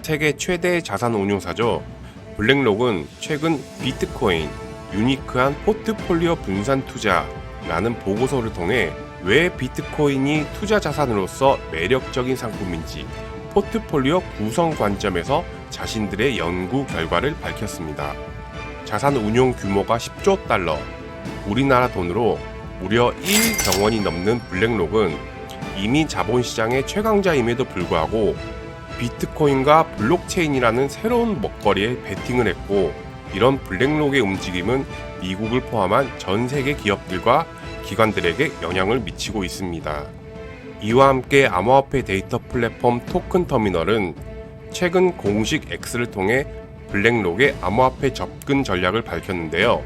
세계 최대 자산 운용사죠. 블랙록은 최근 비트코인, 유니크한 포트폴리오 분산 투자라는 보고서를 통해 왜 비트코인이 투자 자산으로서 매력적인 상품인지 포트폴리오 구성 관점에서 자신들의 연구 결과를 밝혔습니다. 자산 운용 규모가 10조 달러, 우리나라 돈으로 무려 1병원이 넘는 블랙록은 이미 자본시장의 최강자임에도 불구하고 비트코인과 블록체인이라는 새로운 먹거리에 베팅을 했고, 이런 블랙록의 움직임은 미국을 포함한 전 세계 기업들과 기관들에게 영향을 미치고 있습니다. 이와 함께 암호화폐 데이터 플랫폼 토큰터미널은 최근 공식 X를 통해 블랙록의 암호화폐 접근 전략을 밝혔는데요.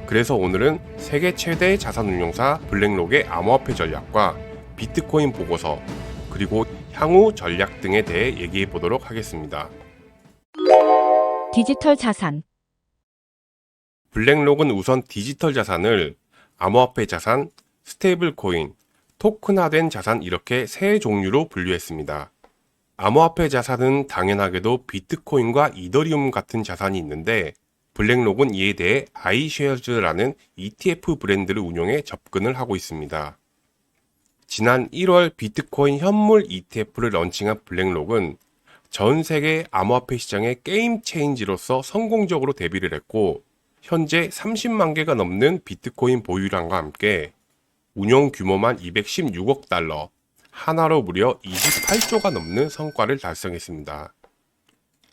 그래서 오늘은 세계 최대 자산운용사 블랙록의 암호화폐 전략과 비트코인 보고서, 그리고 향후 전략 등에 대해 얘기해 보도록 하겠습니다. 디지털 자산. 블랙록은 우선 디지털 자산을 암호화폐 자산, 스테이블 코인, 토큰화된 자산 이렇게 세 종류로 분류했습니다. 암호화폐 자산은 당연하게도 비트코인과 이더리움 같은 자산이 있는데, 블랙록은 이에 대해 iShares라는 ETF 브랜드를 운용해 접근을 하고 있습니다. 지난 1월 비트코인 현물 ETF를 런칭한 블랙록은 전 세계 암호화폐 시장의 게임 체인지로서 성공적으로 데뷔를 했고, 현재 30만 개가 넘는 비트코인 보유량과 함께 운용 규모만 216억 달러, 하나로 무려 28조가 넘는 성과를 달성했습니다.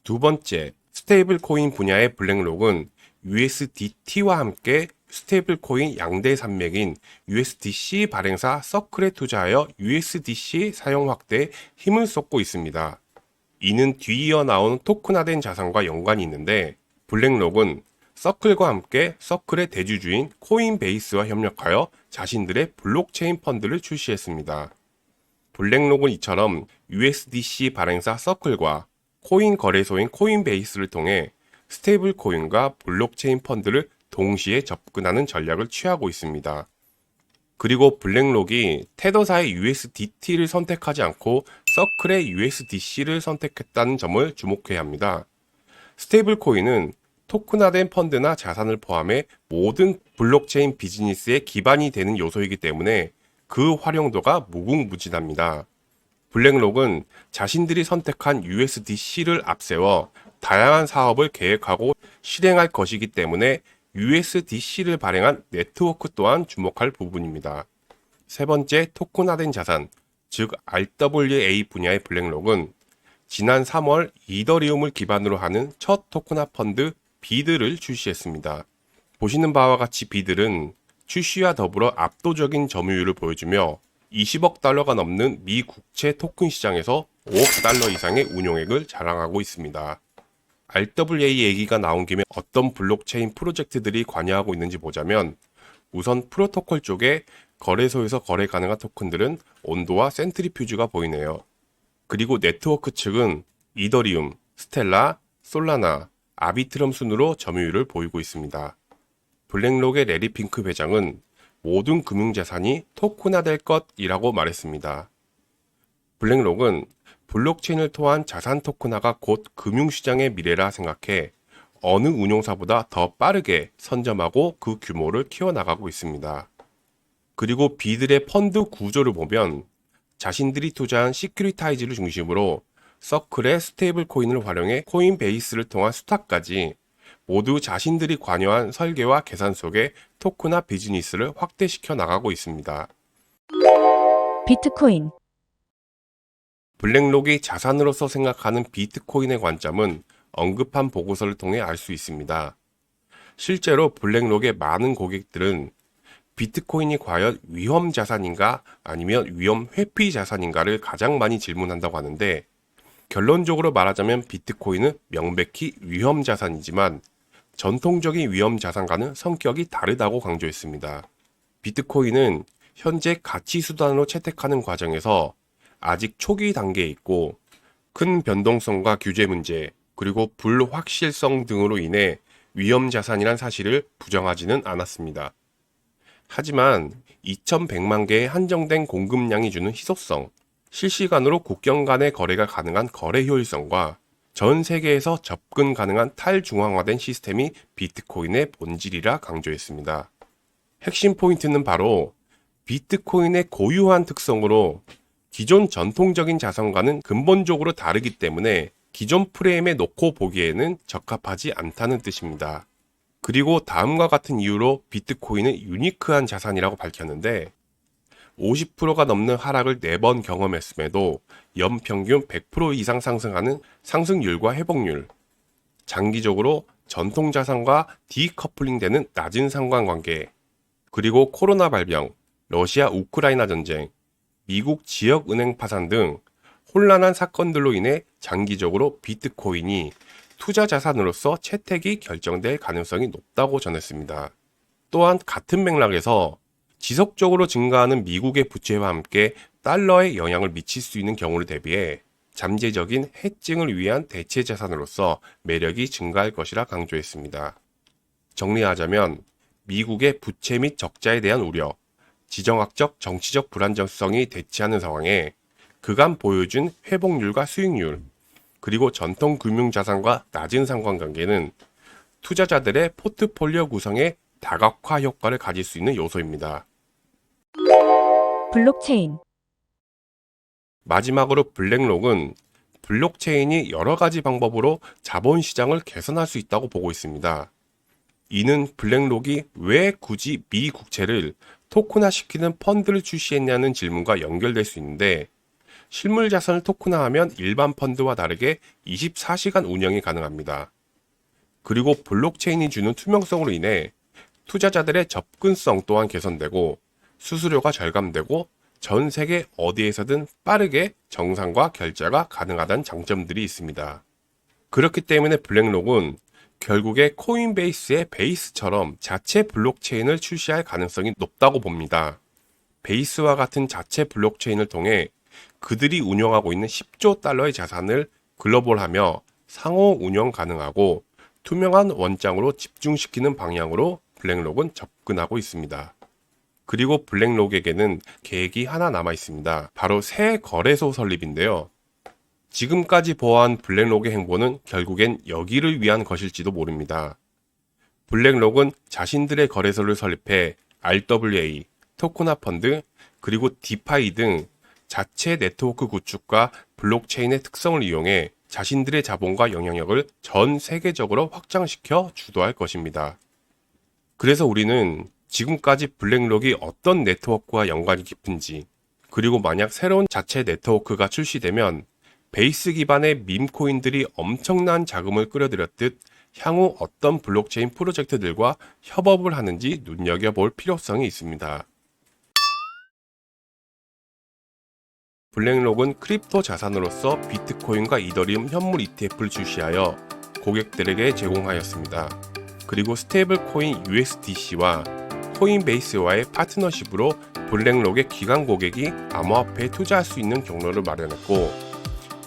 두 번째, 스테이블 코인 분야의 블랙록은 USDT와 함께 스테이블 코인 양대 산맥인 USDC 발행사 서클에 투자하여 USDC 사용 확대에 힘을 쏟고 있습니다. 이는 뒤이어 나온 토큰화된 자산과 연관이 있는데, 블랙록은 서클과 함께 서클의 대주주인 코인베이스와 협력하여 자신들의 블록체인 펀드를 출시했습니다. 블랙록은 이처럼 USDC 발행사 서클과 코인 거래소인 코인베이스를 통해 스테이블 코인과 블록체인 펀드를 동시에 접근하는 전략을 취하고 있습니다. 그리고 블랙록이 테더사의 USDT를 선택하지 않고 서클의 USDC를 선택했다는 점을 주목해야 합니다. 스테이블 코인은 토큰화된 펀드나 자산을 포함해 모든 블록체인 비즈니스의 기반이 되는 요소이기 때문에 그 활용도가 무궁무진합니다. 블랙록은 자신들이 선택한 USDC를 앞세워 다양한 사업을 계획하고 실행할 것이기 때문에 USDC를 발행한 네트워크 또한 주목할 부분입니다. 세 번째, 토큰화된 자산, 즉 RWA 분야의 블랙록은 지난 3월 이더리움을 기반으로 하는 첫 토큰화 펀드 비드를 출시했습니다. 보시는 바와 같이 비드는 출시와 더불어 압도적인 점유율을 보여주며 20억 달러가 넘는 미 국채 토큰 시장에서 5억 달러 이상의 운용액을 자랑하고 있습니다. RWA 얘기가 나온 김에 어떤 블록체인 프로젝트들이 관여하고 있는지 보자면, 우선 프로토콜 쪽에 거래소에서 거래 가능한 토큰들은 온도와 센트리퓨즈가 보이네요. 그리고 네트워크 측은 이더리움, 스텔라, 솔라나, 아비트럼 순으로 점유율을 보이고 있습니다. 블랙록의 레리 핑크 회장은 모든 금융자산이 토큰화될 것이라고 말했습니다. 블랙록은 블록체인을 통한 자산 토큰화가 곧 금융시장의 미래라 생각해 어느 운용사보다 더 빠르게 선점하고 그 규모를 키워나가고 있습니다. 그리고 비들의 펀드 구조를 보면 자신들이 투자한 시큐리타이즈를 중심으로 서클의 스테이블 코인을 활용해 코인베이스를 통한 수탁까지 모두 자신들이 관여한 설계와 계산 속에 토큰화 비즈니스를 확대시켜 나가고 있습니다. 비트코인. 블랙록이 자산으로서 생각하는 비트코인의 관점은 언급한 보고서를 통해 알 수 있습니다. 실제로 블랙록의 많은 고객들은 비트코인이 과연 위험 자산인가 아니면 위험 회피 자산인가를 가장 많이 질문한다고 하는데, 결론적으로 말하자면 비트코인은 명백히 위험 자산이지만 전통적인 위험 자산과는 성격이 다르다고 강조했습니다. 비트코인은 현재 가치 수단으로 채택하는 과정에서 아직 초기 단계에 있고, 큰 변동성과 규제 문제, 그리고 불확실성 등으로 인해 위험 자산이란 사실을 부정하지는 않았습니다. 하지만 2100만 개의 한정된 공급량이 주는 희소성, 실시간으로 국경 간의 거래가 가능한 거래 효율성과 전 세계에서 접근 가능한 탈중앙화된 시스템이 비트코인의 본질이라 강조했습니다. 핵심 포인트는 바로 비트코인의 고유한 특성으로 기존 전통적인 자산과는 근본적으로 다르기 때문에 기존 프레임에 놓고 보기에는 적합하지 않다는 뜻입니다. 그리고 다음과 같은 이유로 비트코인은 유니크한 자산이라고 밝혔는데 50%가 넘는 하락을 4번 경험했음에도 연평균 100% 이상 상승하는 상승률과 회복률, 장기적으로 전통자산과 디커플링되는 낮은 상관관계, 그리고 코로나 발병, 러시아 우크라이나 전쟁, 미국 지역은행 파산 등 혼란한 사건들로 인해 장기적으로 비트코인이 투자 자산으로서 채택이 결정될 가능성이 높다고 전했습니다. 또한 같은 맥락에서 지속적으로 증가하는 미국의 부채와 함께 달러에 영향을 미칠 수 있는 경우를 대비해 잠재적인 해칭을 위한 대체 자산으로서 매력이 증가할 것이라 강조했습니다. 정리하자면 미국의 부채 및 적자에 대한 우려, 지정학적 정치적 불안정성이 대치하는 상황에 그간 보여준 회복률과 수익률, 그리고 전통 금융자산과 낮은 상관관계는 투자자들의 포트폴리오 구성에 다각화 효과를 가질 수 있는 요소입니다. 블록체인. 마지막으로 블랙록은 블록체인이 여러 가지 방법으로 자본시장을 개선할 수 있다고 보고 있습니다. 이는 블랙록이 왜 굳이 미국채를 토큰화시키는 펀드를 출시했냐는 질문과 연결될 수 있는데 실물 자산을 토큰화하면 일반 펀드와 다르게 24시간 운영이 가능합니다. 그리고 블록체인이 주는 투명성으로 인해 투자자들의 접근성 또한 개선되고 수수료가 절감되고 전 세계 어디에서든 빠르게 정상과 결제가 가능하다는 장점들이 있습니다. 그렇기 때문에 블랙록은 결국에 코인베이스의 베이스처럼 자체 블록체인을 출시할 가능성이 높다고 봅니다. 베이스와 같은 자체 블록체인을 통해 그들이 운영하고 있는 10조 달러의 자산을 글로벌하며 상호 운영 가능하고 투명한 원장으로 집중시키는 방향으로 블랙록은 접근하고 있습니다. 그리고 블랙록에게는 계획이 하나 남아 있습니다. 바로 새 거래소 설립인데요. 지금까지 보아한 블랙록의 행보는 결국엔 여기를 위한 것일지도 모릅니다. 블랙록은 자신들의 거래소를 설립해 RWA, 토큰화 펀드, 그리고 디파이 등 자체 네트워크 구축과 블록체인의 특성을 이용해 자신들의 자본과 영향력을 전 세계적으로 확장시켜 주도할 것입니다. 그래서 우리는 지금까지 블랙록이 어떤 네트워크와 연관이 깊은지, 그리고 만약 새로운 자체 네트워크가 출시되면 베이스 기반의 밈코인들이 엄청난 자금을 끌어들였듯 향후 어떤 블록체인 프로젝트들과 협업을 하는지 눈여겨볼 필요성이 있습니다. 블랙록은 크립토 자산으로서 비트코인과 이더리움 현물 ETF를 출시하여 고객들에게 제공하였습니다. 그리고 스테이블 코인 USDC와 코인베이스와의 파트너십으로 블랙록의 기관 고객이 암호화폐에 투자할 수 있는 경로를 마련했고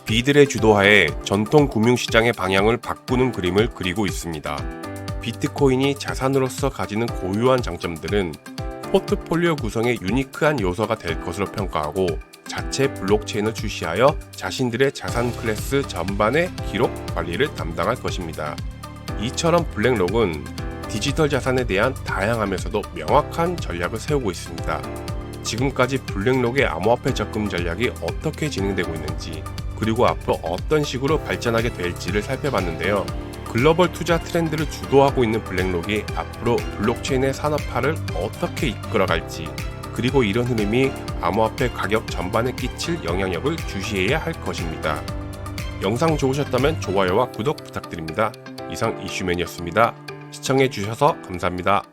비들의 주도하에 전통 금융시장의 방향을 바꾸는 그림을 그리고 있습니다. 비트코인이 자산으로서 가지는 고유한 장점들은 포트폴리오 구성의 유니크한 요소가 될 것으로 평가하고 자체 블록체인을 출시하여 자신들의 자산 클래스 전반의 기록 관리를 담당할 것입니다. 이처럼 블랙록은 디지털 자산에 대한 다양하면서도 명확한 전략을 세우고 있습니다. 지금까지 블랙록의 암호화폐 접근 전략이 어떻게 진행되고 있는지, 그리고 앞으로 어떤 식으로 발전하게 될지를 살펴봤는데요. 글로벌 투자 트렌드를 주도하고 있는 블랙록이 앞으로 블록체인의 산업화를 어떻게 이끌어갈지, 그리고 이런 흐름이 암호화폐 가격 전반에 끼칠 영향력을 주시해야 할 것입니다. 영상 좋으셨다면 좋아요와 구독 부탁드립니다. 이상 이슈맨이었습니다. 시청해주셔서 감사합니다.